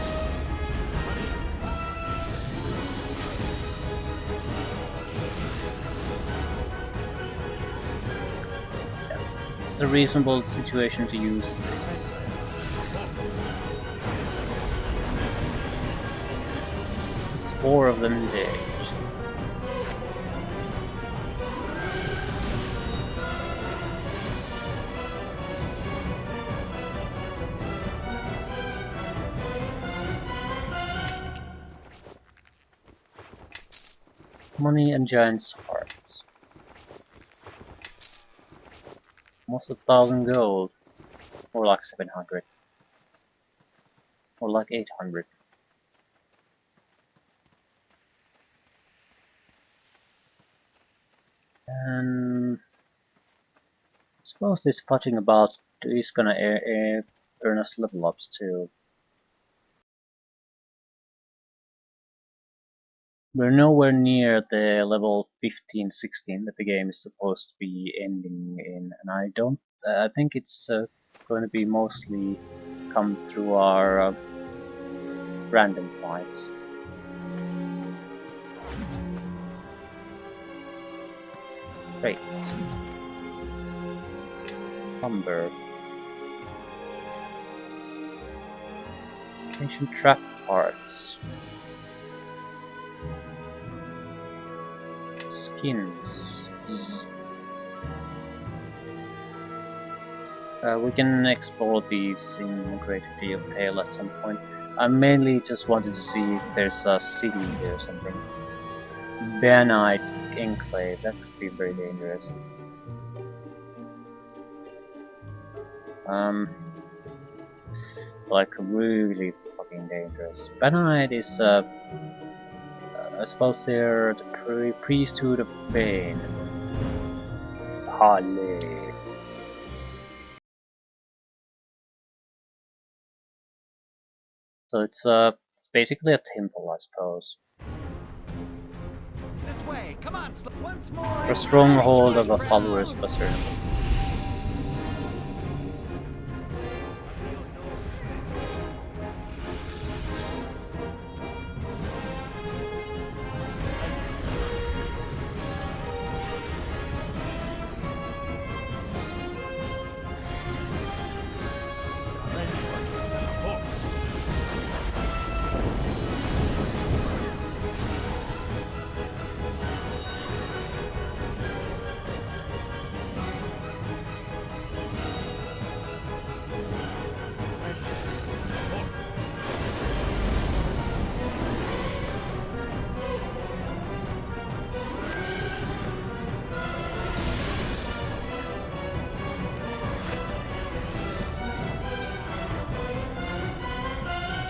It's a reasonable situation to use this. It's 4 of them engaged. Money and giant swords. Almost 1,000 gold. Or like 700. Or like 800. And I suppose this fudging about is gonna earn us level ups too. We're nowhere near the level 15, 16 that the game is supposed to be ending in, and I think it's going to be mostly come through our random fights. Great. Umber. Ancient trap parts. Skins. We can explore these in greater detail at some point. I mainly just wanted to see if there's a city here or something. Bayanite Enclave, that could be very dangerous. Like really fucking dangerous. Bayanite is I suppose they're the priesthood of pain. Hale. So it's basically a temple, I suppose. This way, come on, once more. A stronghold of a follower's buzzard.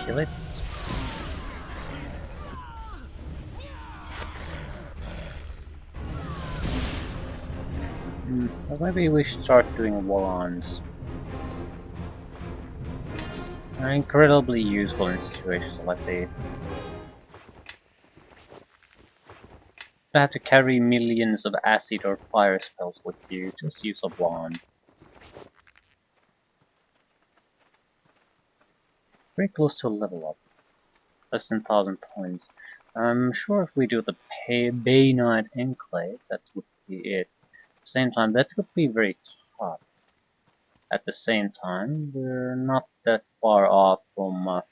Kill it. Well, maybe we should start doing wands. They're incredibly useful in situations like these. You have to carry millions of acid or fire spells with you, just use a wand. Very close to a level up. Less than 1000 points. I'm sure if we do the Bayanite Enclave, that would be it. At the same time, that would be very tough. At the same time, we're not that far off from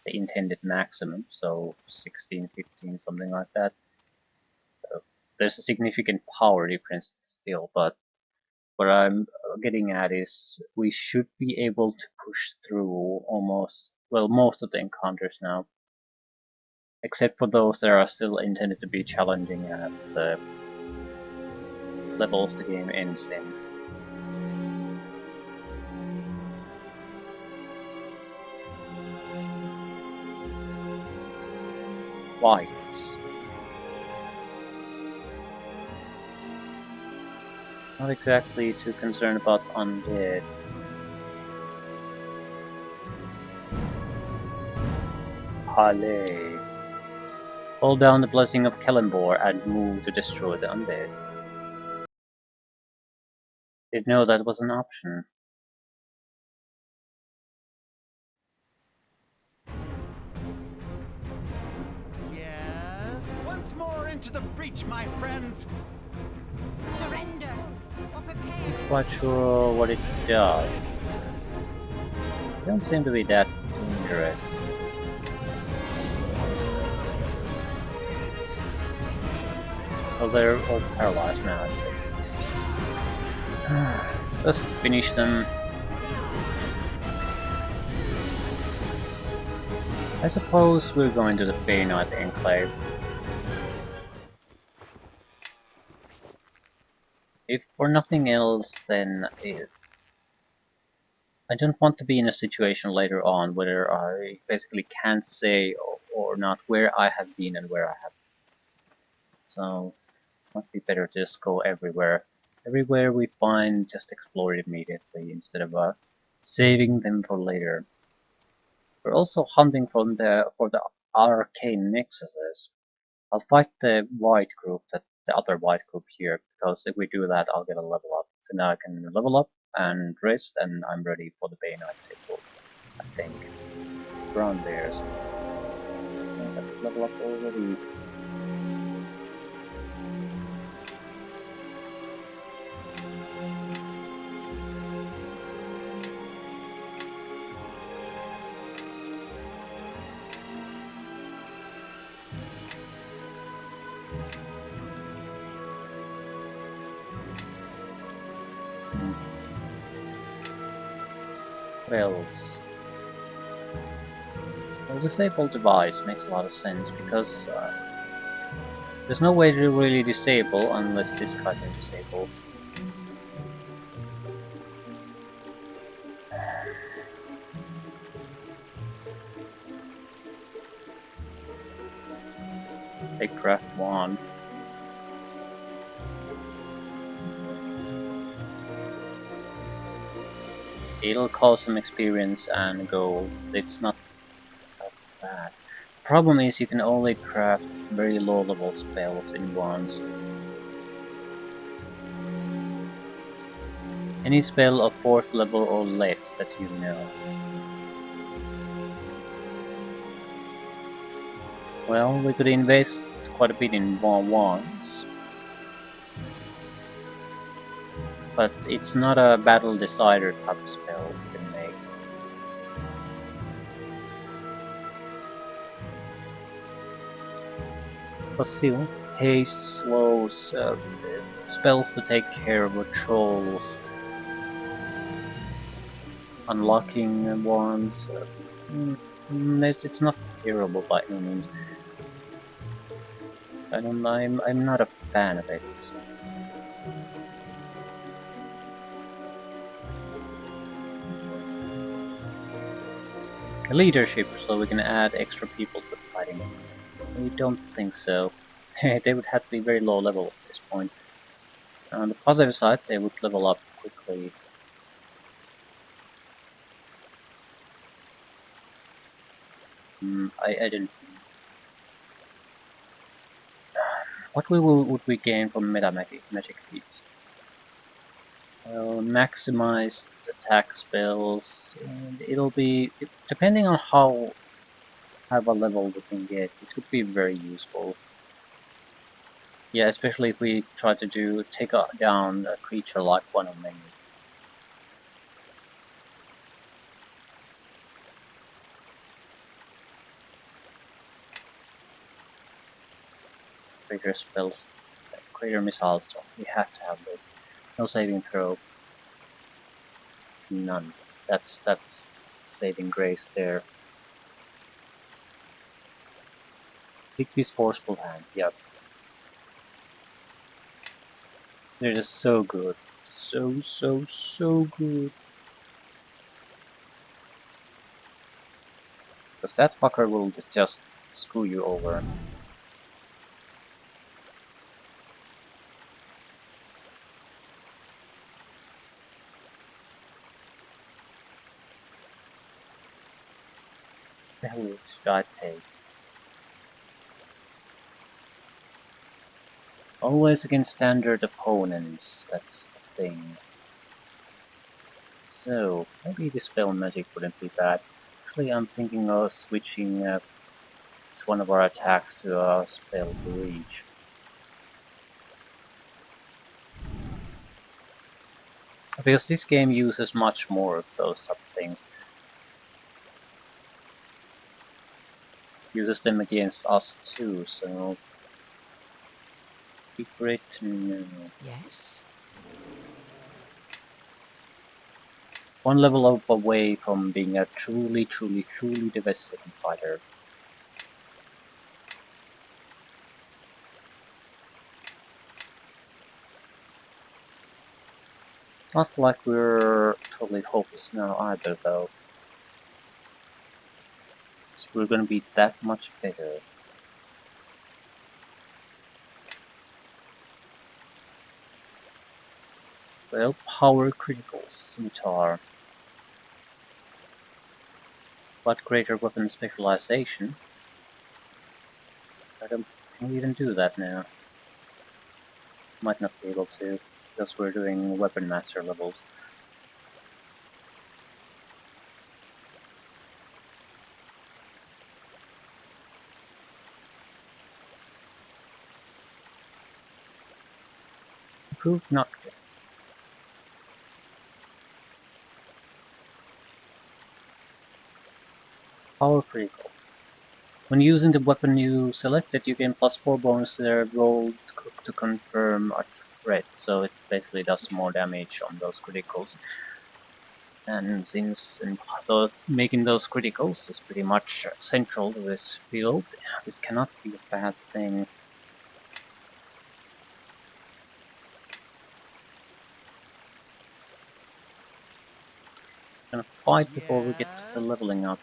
the intended maximum, so 16, 15, something like that. There's a significant power difference still, but what I'm getting at is we should be able to push through most of the encounters now. Except for those that are still intended to be challenging at the levels the game ends in. Why? Not exactly too concerned about undead. Hale. Hold down the blessing of Kellenbor and move to destroy the undead. Didn't know that was an option. Yes, once more into the breach, my friends. Surrender or prepare. Not quite sure what it does. They don't seem to be that dangerous. Well, they're all paralyzed now, I think. Just finish them. I suppose we're going to the Bayanite Enclave. If for nothing else, then I don't want to be in a situation later on where I basically can't say or not where I have been and where I have. So, it might be better to just go everywhere. Everywhere we find, just explore it immediately instead of saving them for later. We're also hunting for the arcane nexuses. I'll fight the white group, the other white group here, because if we do that, I'll get a level up. So now I can level up and rest, and I'm ready for the Bayanite table, I think. Around there, so I have level up already. What else? Well, disable device makes a lot of sense because There's no way to really disable unless this guy can disable. They craft one. It'll cost some experience and gold. It's not that bad. The problem is you can only craft very low level spells in wands. Any spell of 4th level or less that you know. Well, we could invest quite a bit in wands. But it's not a battle decider type of spell you can make. But still, haste slows spells to take care of trolls, unlocking wands. It's not terrible by any means. I'm not a fan of it. Leadership, so we can add extra people to the fighting. I don't think so. They would have to be very low level at this point. On the positive side, they would level up quickly. I didn't. What would we gain from meta magic feats? Well, maximize attack spells, and it'll be depending on how high a level we can get. It could be very useful. Yeah, especially if we try to take down a creature like one of many. Greater spells, greater missiles. So we have to have this. No saving throw. None. That's saving grace there. Higby's forceful hand. Yep. They're just so good. So good. Because that fucker will just screw you over. The hell should I take? Always against standard opponents, that's the thing. So, maybe dispel magic wouldn't be bad. Actually, I'm thinking of switching one of our attacks to a spell to reach. Because this game uses much more of those type of things. Uses them against us too, so... Be great to know. Yes? One level up away from being a truly devastating fighter. Not like we're totally hopeless now either though. So we're gonna be that much better. Well, power criticals, scimitar. But greater weapon specialization. I don't think we can do that now. Might not be able to, because we're doing weapon master levels. Improved knockback. Power critical. When using the weapon you selected, you gain +4 bonus to their roll to confirm a threat, so it basically does more damage on those criticals. And since making those criticals is pretty much central to this field, this cannot be a bad thing. fight before we get to the leveling up.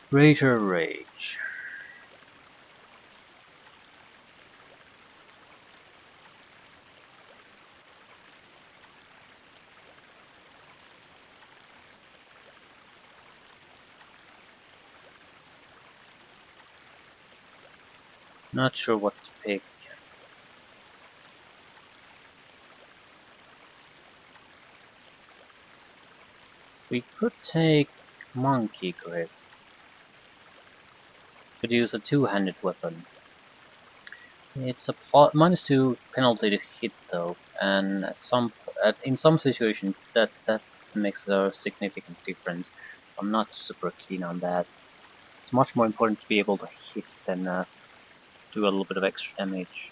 Greater Rage. Not sure what to pick. We could take Monkey Grip. Could use a two-handed weapon. It's a -2 penalty to hit though, and in some situations that makes a significant difference. I'm not super keen on that. It's much more important to be able to hit than do a little bit of extra damage.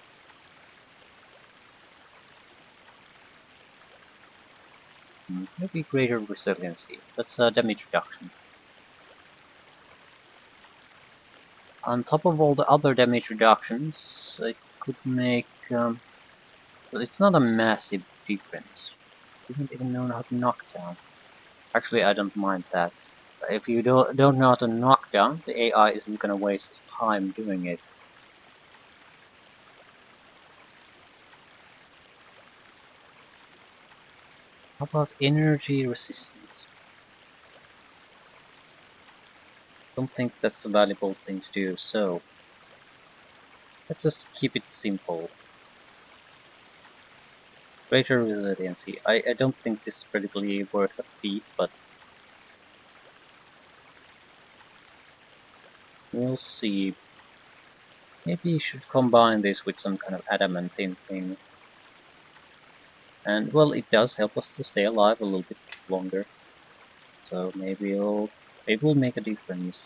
Maybe greater resiliency. That's a damage reduction. On top of all the other damage reductions, it could make. Well, it's not a massive difference. I didn't even know how to knock down. Actually, I don't mind that. If you don't know how to knock down, the AI isn't gonna waste its time doing it. How about energy resistance? Don't think that's a valuable thing to do, so let's just keep it simple. Greater resiliency. I don't think this is particularly worth a feat, but we'll see. Maybe you should combine this with some kind of adamantine thing. And well, it does help us to stay alive a little bit longer. So maybe it'll make a difference.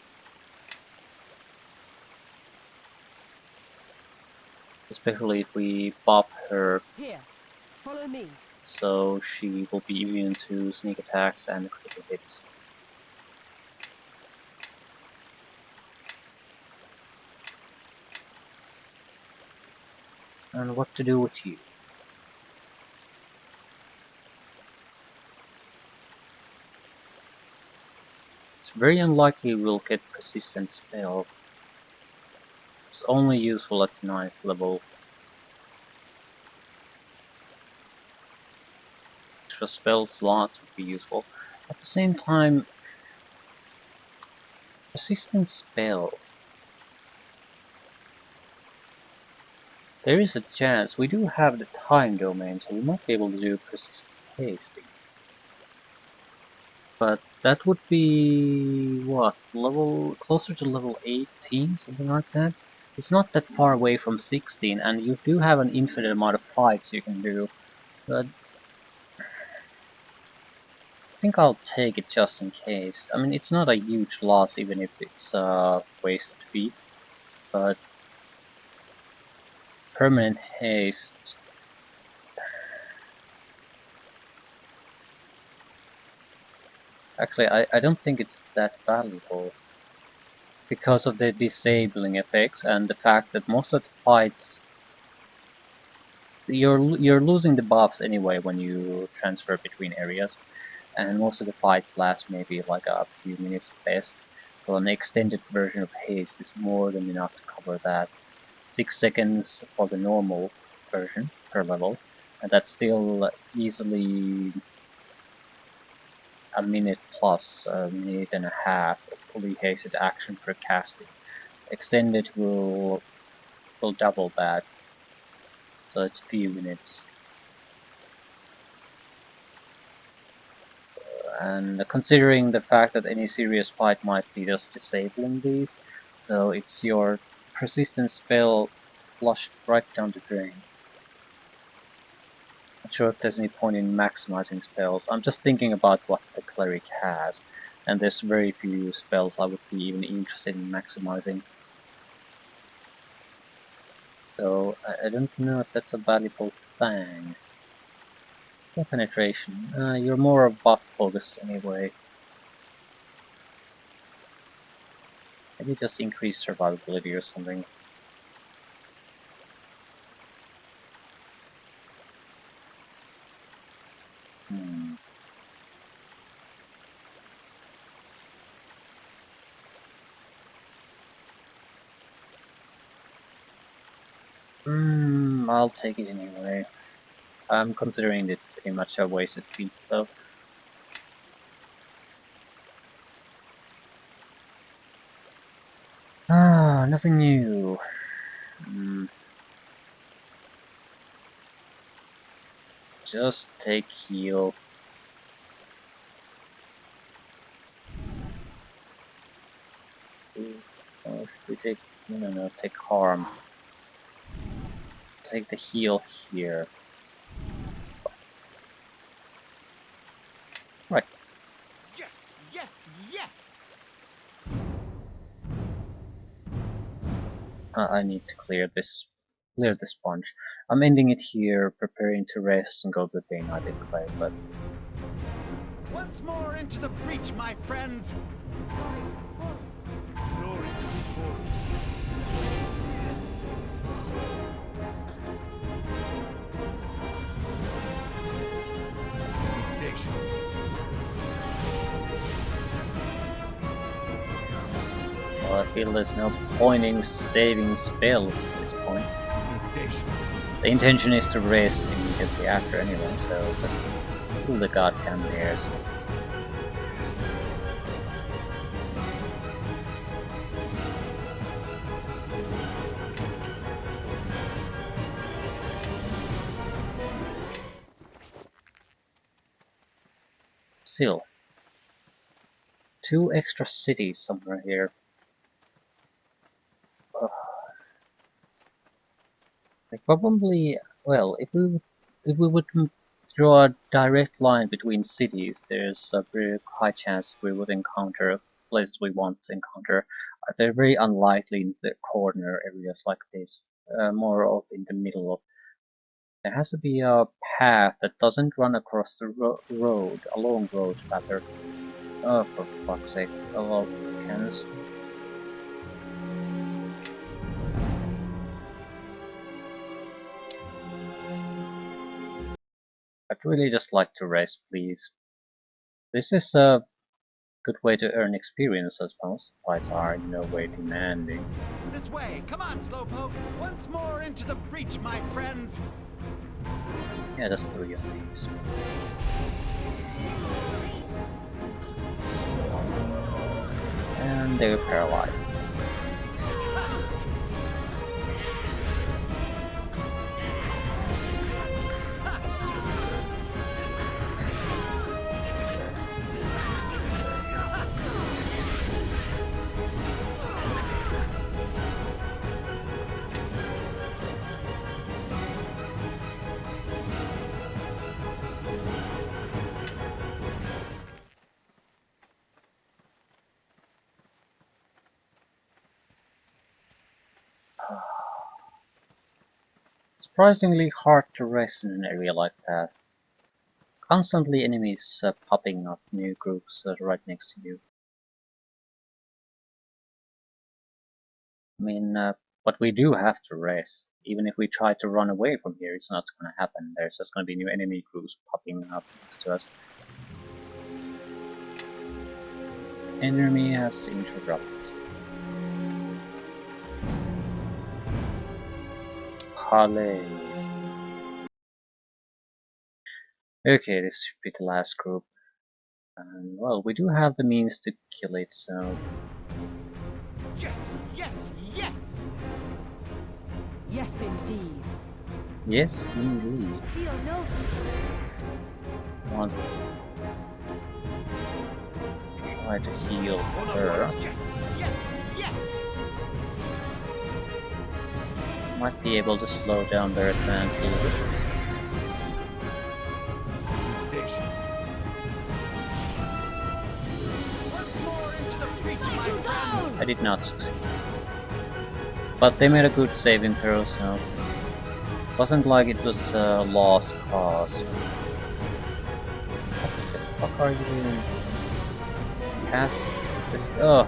Especially if we pop her. Here, follow me. So she will be immune to sneak attacks and critical hits. And what to do with you? It's very unlikely we'll get persistent spell. It's only useful at the 9th level. Extra spell slots would be useful. At the same time, persistent spell. There is a chance we do have the time domain, so we might be able to do persistent hasting. But that would be what, level closer to level 18, something like that. It's not that far away from 16, and you do have an infinite amount of fights you can do. But I think I'll take it just in case. I mean, it's not a huge loss, even if it's a wasted feat. But permanent haste. Actually, I don't think it's that valuable. Because of the disabling effects and the fact that most of the fights you're losing the buffs anyway when you transfer between areas, and most of the fights last maybe like a few minutes best. So an extended version of haste is more than enough to cover that. 6 seconds for the normal version per level, and that's still easily a minute plus, a minute and a half of fully hasted action per casting. Extended will double that, so it's a few minutes. And considering the fact that any serious fight might be just disabling these, so it's your persistent spell flushed right down the drain. Not sure if there's any point in maximizing spells. I'm just thinking about what the cleric has, and there's very few spells I would be even interested in maximizing. So I don't know if that's a valuable thing. Yeah, penetration. You're more of buff focused anyway. Maybe just increase survivability or something. I'll take it anyway. I'm considering it pretty much a wasted feat though. Nothing new. Just take heal. Or should we take... No, take harm. Take the heal here. Right. Yes, yes, yes! I need to clear this sponge. I'm ending it here, preparing to rest and go to the day night anyway, but... Once more into the breach, my friends! Glory to the force. Station. Well, I feel there's no point in saving spells at this point. The intention is to rest immediately after anyway, so just pull the goddamn bears. Still, 2 extra cities somewhere here. Like probably, well, if we would draw a direct line between cities, there's a very high chance we would encounter places we want to encounter. They're very unlikely in the corner areas like this, more of in the middle. There has to be a path that doesn't run across the road, a long road rather. Oh, for fuck's sake, a lot of cannons. I'd really just like to rest, please. This is a good way to earn experience as most fights are in no way demanding. This way, come on, Slowpoke! Once more into the breach, my friends! Yeah, just 3 of these. And they're paralyzed. Surprisingly hard to rest in an area like that. Constantly enemies popping up, new groups right next to you. I mean, but we do have to rest. Even if we try to run away from here, it's not gonna happen. There's just gonna be new enemy groups popping up next to us. Enemy has interrupted. Hale. Okay, this should be the last group. And well, we do have the means to kill it, so... Yes, yes, yes! Yes, indeed. Yes, indeed. Leo, no! Come on. Try to heal her. Yes, yes, yes! Might be able to slow down their advance a little bit. Once more into the breach, my friends! I did not succeed. But they made a good saving throw, so... Wasn't like it was a lost cause. What the fuck are you doing? Pass this... Oh!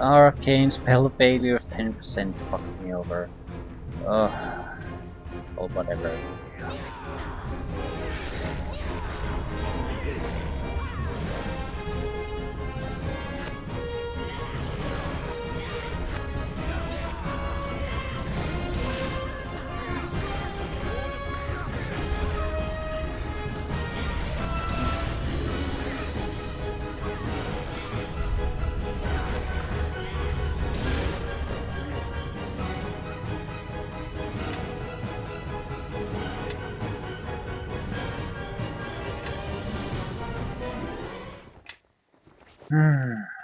Arcane spell failure of 10% fucked me over. Ugh. Or whatever.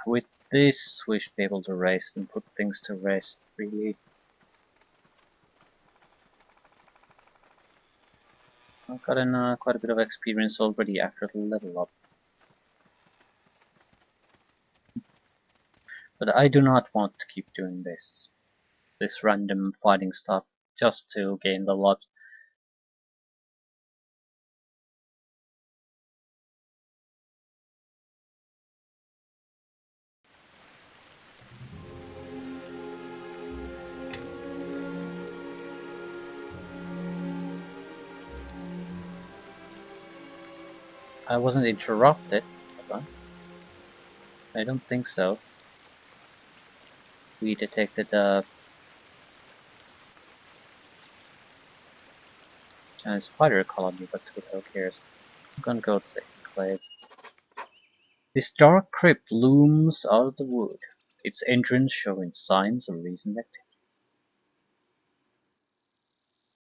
With this, we should be able to rest and put things to rest, really. I've gotten quite a bit of experience already after the level up. But I do not want to keep doing this random fighting stuff just to gain the lot. I wasn't interrupted. Hold on. I don't think so. We detected a giant spider colony, but who the hell cares? I'm gonna go to the enclave. This dark crypt looms out of the wood, its entrance showing signs of recent activity.